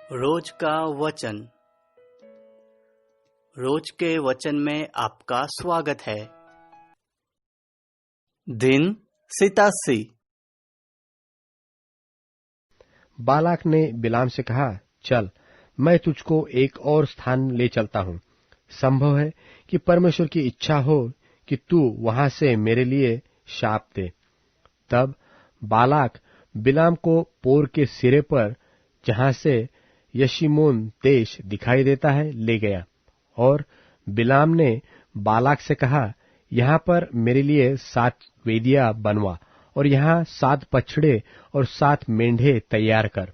रोज का वचन। रोज के वचन में आपका स्वागत है। दिन 87। बालाक ने बिलाम से कहा, चल मैं तुझको एक और स्थान ले चलता हूँ। संभव है कि परमेश्वर की इच्छा हो कि तू वहां से मेरे लिए शाप दे। तब बालाक बिलाम को पोर के सिरे पर, जहां से यशीमोन देश दिखाई देता है, ले गया। और बिलाम ने बालाक से कहा, यहाँ पर मेरे लिए 7 वेदियां बनवा और यहाँ 7 बछड़े और 7 मेंढे तैयार कर।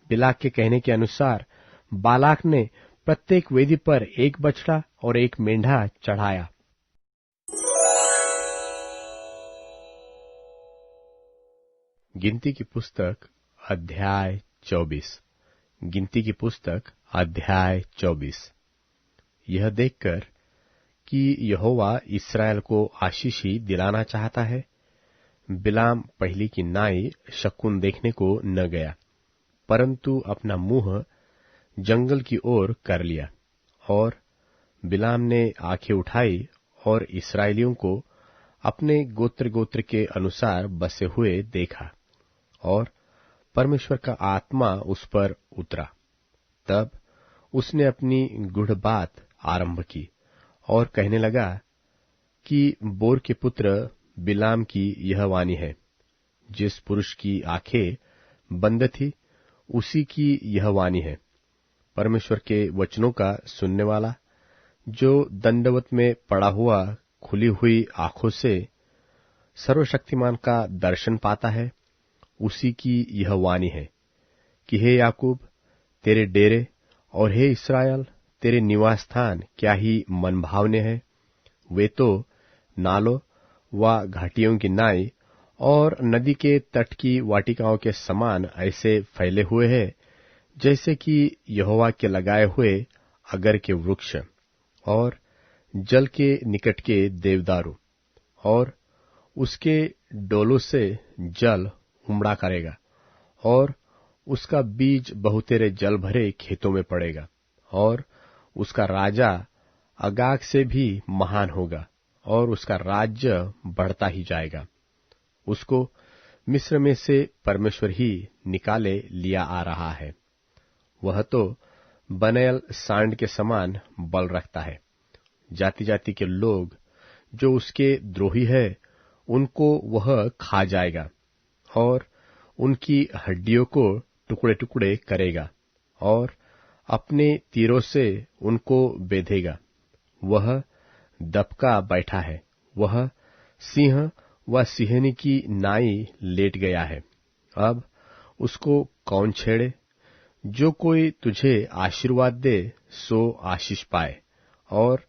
बिलाक के कहने के अनुसार बालाक ने प्रत्येक वेदी पर 1 बछड़ा और 1 मेंढा चढ़ाया। गिनती की पुस्तक अध्याय 24। गिनती की पुस्तक अध्याय 24। यह देखकर कि यहोवा इस्राएल को आशीष ही दिलाना चाहता है, बिलाम पहली की नाई शकुन देखने को न गया, परंतु अपना मुंह जंगल की ओर कर लिया। और बिलाम ने आंखें उठाई और इस्राएलियों को अपने गोत्र गोत्र के अनुसार बसे हुए देखा, और परमेश्वर का आत्मा उस पर उतरा। तब उसने अपनी गूढ़ बात आरंभ की और कहने लगा कि बोर के पुत्र बिलाम की यह वाणी है। जिस पुरुष की आंखें बंद थी उसी की यह वाणी है। परमेश्वर के वचनों का सुनने वाला, जो दंडवत में पड़ा हुआ खुली हुई आंखों से सर्वशक्तिमान का दर्शन पाता है, उसी की यह वाणी है कि हे याकूब तेरे डेरे, और हे इस्राएल तेरे निवास स्थान क्या ही मनभावने हैं। वे तो नालों व घाटियों की नाई और नदी के तट की वाटिकाओं के समान ऐसे फैले हुए हैं, जैसे कि यहोवा के लगाए हुए अगर के वृक्ष और जल के निकट के देवदारू। और उसके डोलों से जल उमड़ा करेगा, और उसका बीज बहुतेरे जल भरे खेतों में पड़ेगा। और उसका राजा अगाग से भी महान होगा, और उसका राज्य बढ़ता ही जाएगा। उसको मिस्र में से परमेश्वर ही निकाले लिया आ रहा है। वह तो बनैल सांड के समान बल रखता है। जाति जाति के लोग जो उसके द्रोही है, उनको वह खा जाएगा और उनकी हड्डियों को टुकड़े टुकड़े करेगा और अपने तीरों से उनको बेधेगा। वह दबका बैठा है, वह सिंह व सिंहनी की नाई लेट गया है। अब उसको कौन छेड़े? जो कोई तुझे आशीर्वाद दे सो आशीष पाए, और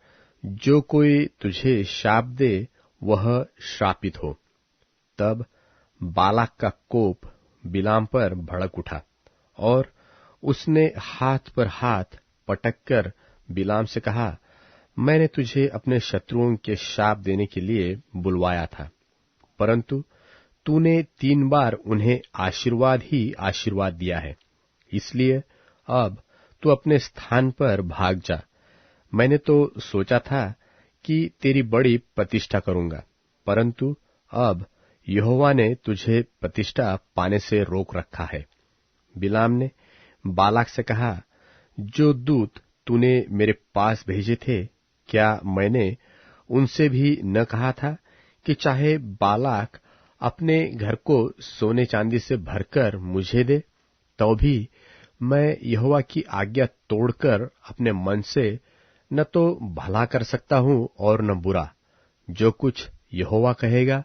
जो कोई तुझे शाप दे वह श्रापित हो। तब बालाक का कोप बिलाम पर भड़क उठा, और उसने हाथ पर हाथ पटककर बिलाम से कहा, मैंने तुझे अपने शत्रुओं के शाप देने के लिए बुलवाया था, परंतु तूने 3 बार उन्हें आशीर्वाद ही आशीर्वाद दिया है। इसलिए अब तू अपने स्थान पर भाग जा। मैंने तो सोचा था कि तेरी बड़ी प्रतिष्ठा करूंगा, परंतु अब यहोवा ने तुझे प्रतिष्ठा पाने से रोक रखा है। बिलाम ने बालाक से कहा, जो दूत तूने मेरे पास भेजे थे, क्या मैंने उनसे भी न कहा था कि चाहे बालाक अपने घर को सोने चांदी से भरकर मुझे दे, तो भी मैं यहोवा की आज्ञा तोड़कर अपने मन से न तो भला कर सकता हूं और न बुरा। जो कुछ यहोवा कहेगा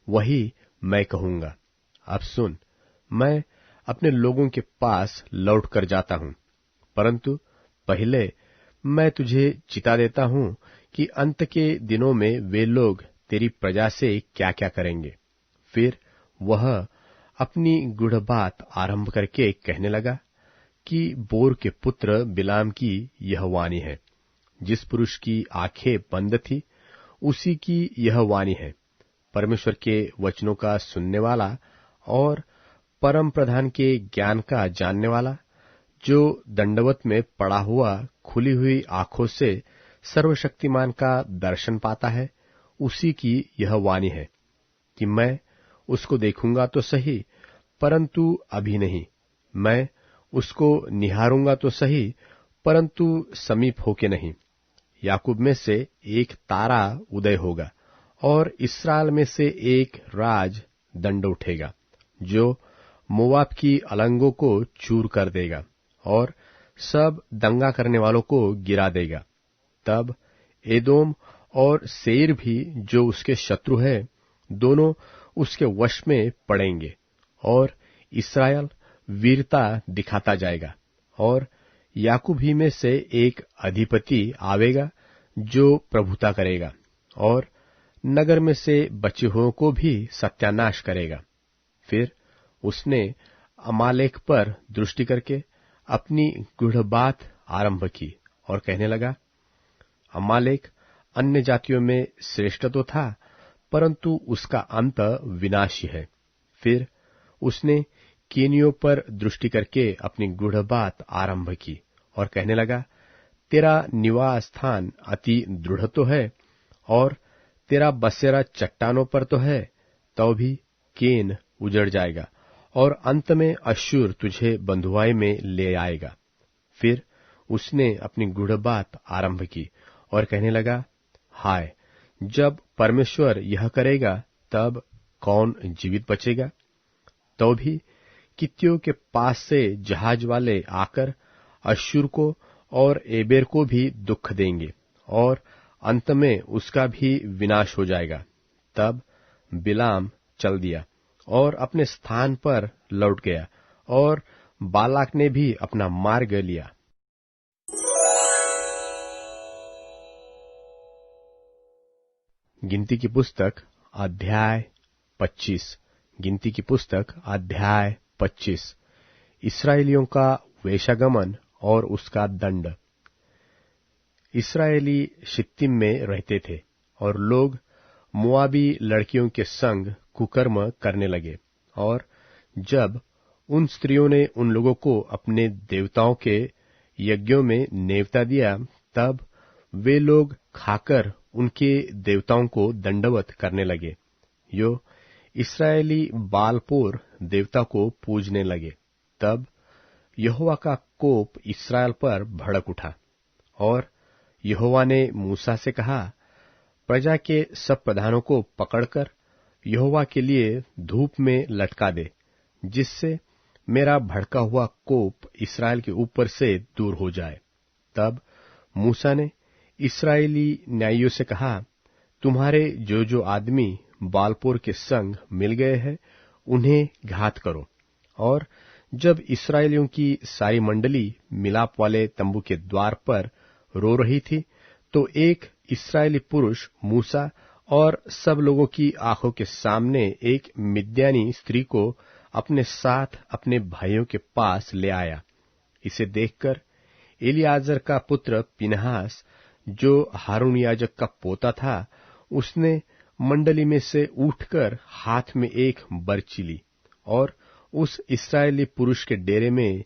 वही मैं कहूंगा। अब सुन, मैं अपने लोगों के पास लौट कर जाता हूं, परंतु पहले मैं तुझे चिता देता हूं कि अंत के दिनों में वे लोग तेरी प्रजा से क्या क्या करेंगे। फिर वह अपनी गूढ़ बात आरंभ करके कहने लगा कि बोर के पुत्र बिलाम की यह वाणी है। जिस पुरुष की आंखें बंद थी उसी की यह वाणी है। परमेश्वर के वचनों का सुनने वाला और परम प्रधान के ज्ञान का जानने वाला, जो दंडवत में पड़ा हुआ खुली हुई आंखों से सर्वशक्तिमान का दर्शन पाता है, उसी की यह वाणी है कि मैं उसको देखूंगा तो सही, परंतु अभी नहीं। मैं उसको निहारूंगा तो सही, परंतु समीप होके नहीं। याकूब में से एक तारा उदय होगा और इस्राएल में से एक राज दंड उठेगा, जो मोआब की अलंगों को चूर कर देगा और सब दंगा करने वालों को गिरा देगा। तब एदोम और सेईर भी, जो उसके शत्रु है, दोनों उसके वश में पड़ेंगे और इस्राएल वीरता दिखाता जाएगा। और याकूब ही में से एक अधिपति आवेगा जो प्रभुता करेगा और नगर में से बचे हुओं को भी सत्यानाश करेगा। फिर उसने अमालेक पर दृष्टि करके अपनी गूढ़ बात आरंभ की और कहने लगा, अमालेक अन्य जातियों में श्रेष्ठ तो था, परंतु उसका अंत विनाशी है। फिर उसने केनियों पर दृष्टि करके अपनी गूढ़ बात आरंभ की और कहने लगा, तेरा निवास स्थान अति दृढ़ तो है और तेरा बसेरा चट्टानों पर तो है, तो भी केन उजड़ जाएगा और अंत में अश्शूर तुझे बंधुआई में ले आएगा। फिर उसने अपनी गूढ़ बात आरंभ की और कहने लगा, हाय, जब परमेश्वर यह करेगा तब कौन जीवित बचेगा? तो भी कित्तियों के पास से जहाज वाले आकर अश्शूर को और एबेर को भी दुख देंगे और अंत में उसका भी विनाश हो जाएगा। तब बिलाम चल दिया और अपने स्थान पर लौट गया और बालाक ने भी अपना मार्ग लिया। गिनती की पुस्तक अध्याय 25। गिनती की पुस्तक अध्याय 25। इस्राएलियों का वेश्यागमन और उसका दंड। इस्राएली शित्तीम में रहते थे और लोग मोआबी लड़कियों के संग कुकर्म करने लगे। और जब उन स्त्रियों ने उन लोगों को अपने देवताओं के यज्ञों में नेवता दिया, तब वे लोग खाकर उनके देवताओं को दंडवत करने लगे। यो इस्राएली बालपोर देवता को पूजने लगे। तब यहोवा का कोप इस्राएल पर भड़क उठा और यहोवा ने मूसा से कहा, प्रजा के सब प्रधानों को पकड़कर यहोवा के लिए धूप में लटका दे, जिससे मेरा भड़का हुआ कोप इस्राएल के ऊपर से दूर हो जाए। तब मूसा ने इस्राएली न्यायियों से कहा, तुम्हारे जो जो आदमी बालपोर के संग मिल गए हैं, उन्हें घात करो। और जब इस्राएलियों की सारी मंडली मिलाप वाले तंबू के द्वार पर रो रही थी, तो एक इस्राएली पुरुष मूसा और सब लोगों की आंखों के सामने एक मिद्यानी स्त्री को अपने साथ अपने भाइयों के पास ले आया। इसे देखकर एलियाजर का पुत्र पिनहास, जो हारून याजक का पोता था, उसने मंडली में से उठकर हाथ में एक बर्छी ली और उस इस्राएली पुरुष के डेरे में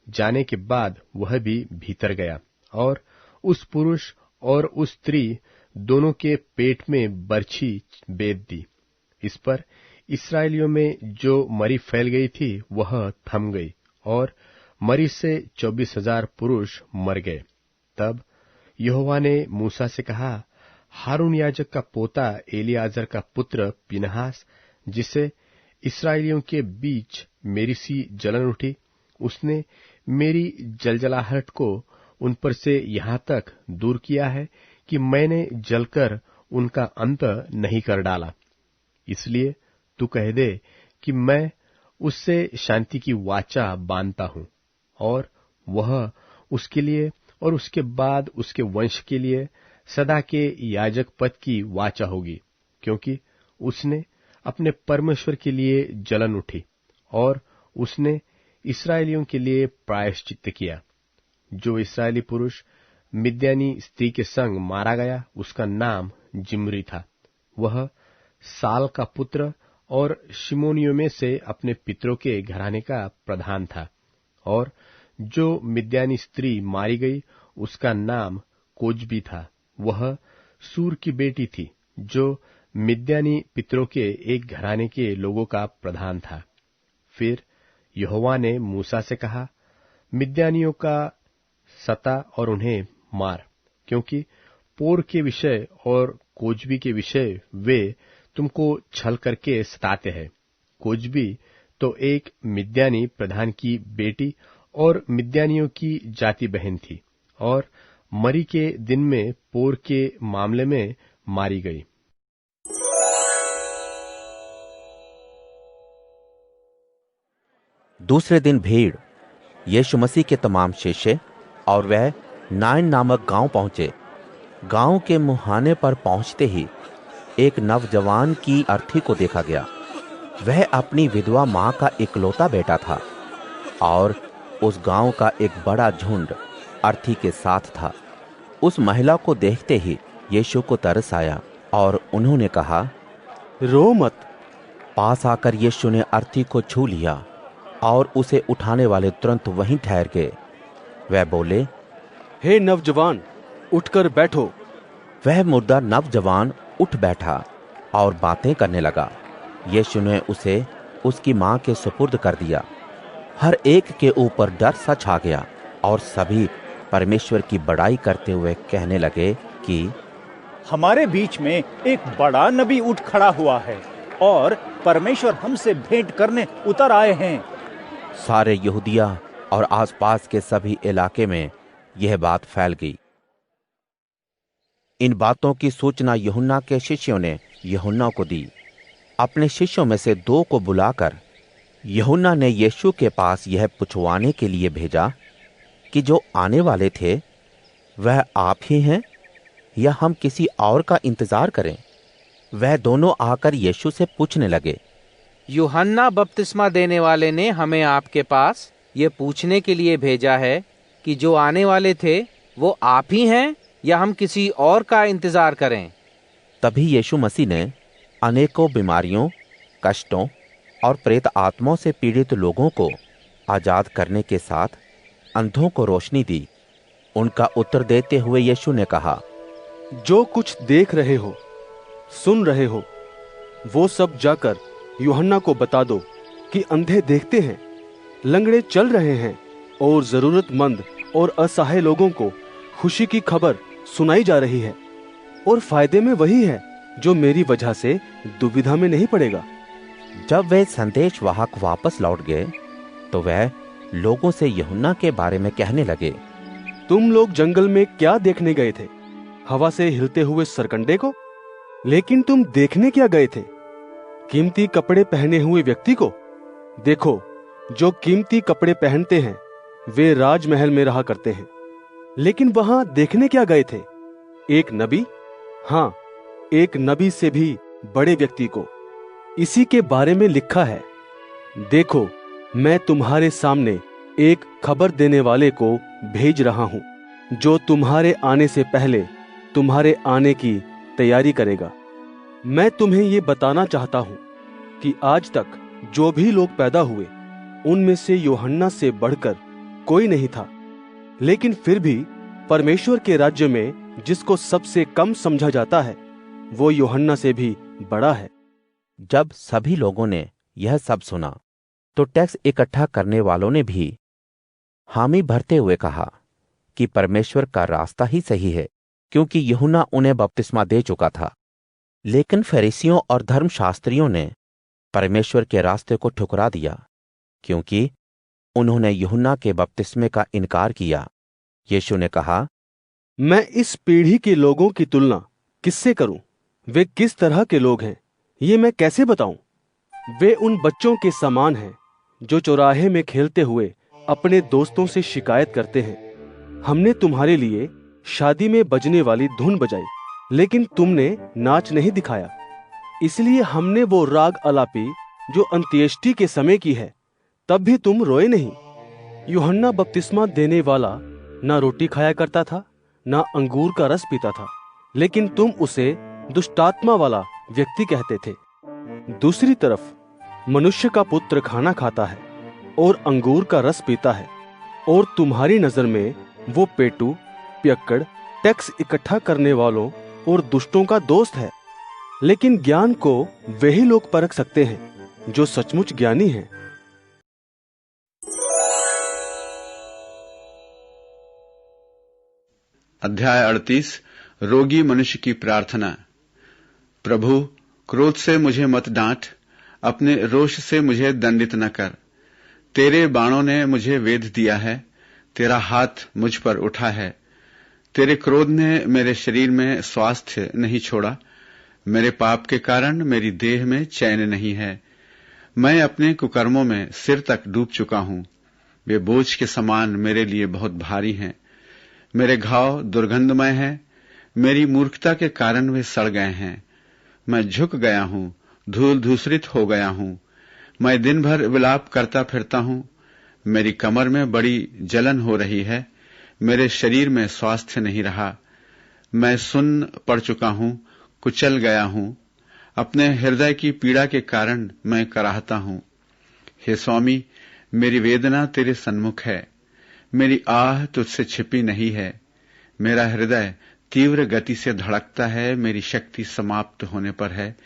जाने के बाद वह भी भीतर गया और उस पुरुष और उस स्त्री दोनों के पेट में बर्छी बेध दी। इस पर इस्राएलियों में जो मरी फैल गई थी वह थम गई और मरी से 24,000 पुरुष मर गए। तब यहोवा ने मूसा से कहा, हारून याजक का पोता एलियाजर का पुत्र पिनहास, जिसे इस्राएलियों के बीच मेरी सी जलन उठी, उसने मेरी जलजलाहट को उन पर से यहां तक दूर किया है कि मैंने जलकर उनका अंत नहीं कर डाला। इसलिए तू कह दे कि मैं उससे शांति की वाचा बांधता हूं और वह उसके लिए और उसके बाद उसके वंश के लिए सदा के याजक पद की वाचा होगी, क्योंकि उसने अपने परमेश्वर के लिए जलन उठी और उसने इस्राएलियों के लिए प्रायश्चित्त किया। जो इस्राएली पुरुष मिद्यानी स्त्री के संग मारा गया, उसका नाम जिम्री था। वह साल का पुत्र और शिमोनियों में से अपने पितरों के घराने का प्रधान था। और जो मिद्यानी स्त्री मारी गई उसका नाम कोजबी था। वह सूर की बेटी थी, जो मिद्यानी पितरों के एक घराने के लोगों का प्रधान था। फिर यहोवा ने मूसा से कहा, मिद्यानियों का सता और उन्हें मार, क्योंकि पोर के विषय और कोजबी के विषय वे तुमको छल करके सताते हैं। कोजबी तो एक मिद्यानी प्रधान की बेटी और मिद्यानियों की जाति बहन थी, और मरी के दिन में पोर के मामले में मारी गई। दूसरे दिन भीड़, यीशु मसीह के तमाम शिष्य और वह नाइन नामक गांव पहुंचे। गांव के मुहाने पर पहुंचते ही एक नौजवान की अर्थी को देखा गया। वह अपनी विधवा मां का इकलौता बेटा था और उस गांव का एक बड़ा झुंड अर्थी के साथ था। उस महिला को देखते ही यीशु को तरस आया और उन्होंने कहा, रो मत। पास आकर यीशु ने अर्थी को छू लिया और उसे उठाने वाले तुरंत वहीं ठहर गए। वह बोले, हे नौजवान, उठकर बैठो। वह मुर्दा नौजवान उठ बैठा और बातें करने लगा। यीशु ने उसे उसकी मां के सुपुर्द कर दिया। हर एक के ऊपर डर सा छा गया और सभी परमेश्वर की बड़ाई करते हुए कहने लगे कि हमारे बीच में एक बड़ा नबी उठ खड़ा हुआ है और परमेश्वर हमसे भेंट करने उतर आए हैं। सारे यहूदिया और आसपास के सभी इलाके में यह बात फैल गई। इन बातों की सूचना यूहन्ना के शिष्यों ने यूहन्ना को दी। अपने शिष्यों में से दो को बुलाकर यूहन्ना ने यीशु के पास यह पूछवाने के लिए भेजा कि जो आने वाले थे वह आप ही हैं या हम किसी और का इंतजार करें। वह दोनों आकर यीशु से पूछने लगे, यूहन्ना बपतिस्मा देने वाले ने हमें आपके पास ये पूछने के लिए भेजा है कि जो आने वाले थे वो आप ही हैं या हम किसी और का इंतजार करें। तभी यीशु मसीह ने अनेकों बीमारियों, कष्टों और प्रेत आत्माओं से पीड़ित लोगों को आजाद करने के साथ अंधों को रोशनी दी। उनका उत्तर देते हुए यीशु ने कहा, जो कुछ देख रहे हो, सुन रहे हो, वो सब जाकर यूहन्ना को बता दो कि अंधे देखते हैं, लंगड़े चल रहे हैं और जरूरतमंद और असहाय लोगों को खुशी की खबर सुनाई जा रही है। और फायदे में वही है जो मेरी वजह से दुविधा में नहीं पड़ेगा। जब वे संदेश वाहक वापस लौट गए तो वह लोगों से यूहन्ना के बारे में कहने लगे, तुम लोग जंगल में क्या देखने गए थे? हवा से हिलते हुए सरकंडे को? लेकिन तुम देखने क्या गए थे? कीमती कपड़े पहने हुए व्यक्ति को? देखो, जो कीमती कपड़े पहनते हैं वे राजमहल में रहा करते हैं। लेकिन वहां देखने क्या गए थे? एक नबी? हाँ, एक नबी से भी बड़े व्यक्ति को। इसी के बारे में लिखा है, देखो, मैं तुम्हारे सामने एक खबर देने वाले को भेज रहा हूं, जो तुम्हारे आने से पहले तुम्हारे आने की तैयारी करेगा। मैं तुम्हें ये बताना चाहता हूं कि आज तक जो भी लोग पैदा हुए उनमें से यूहन्ना से बढ़कर कोई नहीं था। लेकिन फिर भी परमेश्वर के राज्य में जिसको सबसे कम समझा जाता है वो यूहन्ना से भी बड़ा है। जब सभी लोगों ने यह सब सुना तो टैक्स इकट्ठा करने वालों ने भी हामी भरते हुए कहा कि परमेश्वर का रास्ता ही सही है, क्योंकि यूहन्ना उन्हें बपतिस्मा दे चुका था। लेकिन फरीसियों और धर्मशास्त्रियों ने परमेश्वर के रास्ते को ठुकरा दिया, क्योंकि उन्होंने यूहन्ना के बपतिस्मे का इनकार किया। यीशु ने कहा, मैं इस पीढ़ी के लोगों की तुलना किससे करूं? वे किस तरह के लोग हैं ये मैं कैसे बताऊं? वे उन बच्चों के समान हैं जो चौराहे में खेलते हुए अपने दोस्तों से शिकायत करते हैं, हमने तुम्हारे लिए शादी में बजने वाली धुन बजाई, लेकिन तुमने नाच नहीं दिखाया। इसलिए हमने वो राग आलापी जो अंत्येष्टि के समय की है, तब भी तुम रोए नहीं। यूहन्ना बपतिस्मा देने वाला ना रोटी खाया करता था, ना अंगूर का रस पीता था, लेकिन तुम उसे दुष्टात्मा वाला व्यक्ति कहते थे। दूसरी तरफ मनुष्य का पुत्र खाना खाता है और अंगूर का रस पीता है, और तुम्हारी नजर में वो पेटू, पियक्कड़, टैक्स इकट्ठा करने वालों और दुष्टों का दोस्त है। लेकिन ज्ञान को वही लोग परख सकते हैं जो सचमुच ज्ञानी हैं। अध्याय 38। रोगी मनुष्य की प्रार्थना। प्रभु, क्रोध से मुझे मत डांट, अपने रोष से मुझे दंडित न कर। तेरे बाणों ने मुझे वेध दिया है, तेरा हाथ मुझ पर उठा है। तेरे क्रोध ने मेरे शरीर में स्वास्थ्य नहीं छोड़ा, मेरे पाप के कारण मेरी देह में चैन नहीं है। मैं अपने कुकर्मों में सिर तक डूब चुका हूं, वे बोझ के समान मेरे लिए बहुत भारी हैं। मेरे घाव दुर्गंधमय हैं, मेरी मूर्खता के कारण वे सड़ गए हैं। मैं झुक गया हूं, धूल धूसरित हो गया हूं। मैं दिन भर विलाप करता फिरता हूं, मेरी कमर में बड़ी जलन हो रही है, मेरे शरीर में स्वास्थ्य नहीं रहा। मैं सुन्न पड़ चुका हूं, कुचल गया हूं, अपने हृदय की पीड़ा के कारण मैं कराहता हूं। हे स्वामी, मेरी वेदना तेरे सन्मुख है, मेरी आह तुझसे छिपी नहीं है। मेरा हृदय तीव्र गति से धड़कता है, मेरी शक्ति समाप्त होने पर है,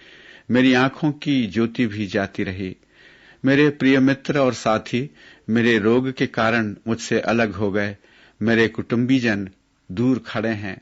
मेरी आंखों की ज्योति भी जाती रही। मेरे प्रिय मित्र और साथी मेरे रोग के कारण मुझसे अलग हो गए, मेरे कुटुंबीजन दूर खड़े हैं।